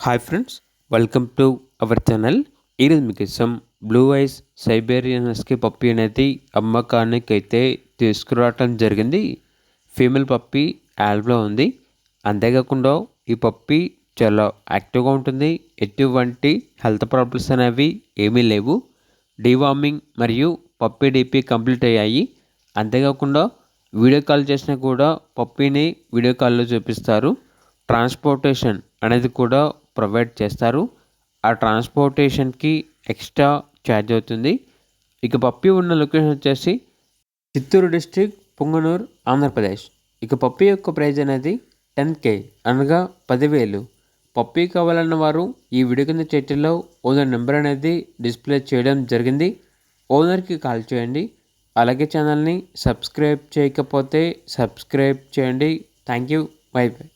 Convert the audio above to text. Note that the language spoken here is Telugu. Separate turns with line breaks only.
Hi friends, welcome to our channel. ఈరోజు మీకోసం blue ice Siberian husky puppy అనేది అమ్మకానికి అయితే తీసుకురావటం జరిగింది. ఫీమేల్ పప్పీ యాల్బ్లో ఉంది. అంతేకాకుండా ఈ పప్పీ చాలా యాక్టివ్గా ఉంటుంది. ఎటువంటి హెల్త్ ప్రాబ్లమ్స్ అనేవి ఏమీ లేవు. డీవార్మింగ్ మరియు పప్పీ డీపీ కంప్లీట్ అయ్యాయి. అంతేకాకుండా వీడియో కాల్ చేసినా కూడా పప్పీని వీడియో కాల్లో చూపిస్తారు. ట్రాన్స్పోర్టేషన్ అనేది కూడా ప్రొవైడ్ చేస్తారు. ఆ ట్రాన్స్పోర్టేషన్కి ఎక్స్ట్రా ఛార్జ్ అవుతుంది. ఇక పప్పీ ఉన్న లొకేషన్ వచ్చేసి చిత్తూరు డిస్ట్రిక్ట్, పుంగనూరు, ఆంధ్రప్రదేశ్. ఇక పప్పీ యొక్క ప్రైజ్ అనేది 10K అనగా 10,000. పప్పీ కావాలన్న వారు ఈ వీడియో కింద చర్చల్లో ఓనర్ నెంబర్ అనేది డిస్ప్లే చేయడం జరిగింది. ఓనర్కి కాల్ చేయండి. అలాగే ఛానల్ని సబ్స్క్రైబ్ చేయకపోతే సబ్స్క్రైబ్ చేయండి. Thank you. By by.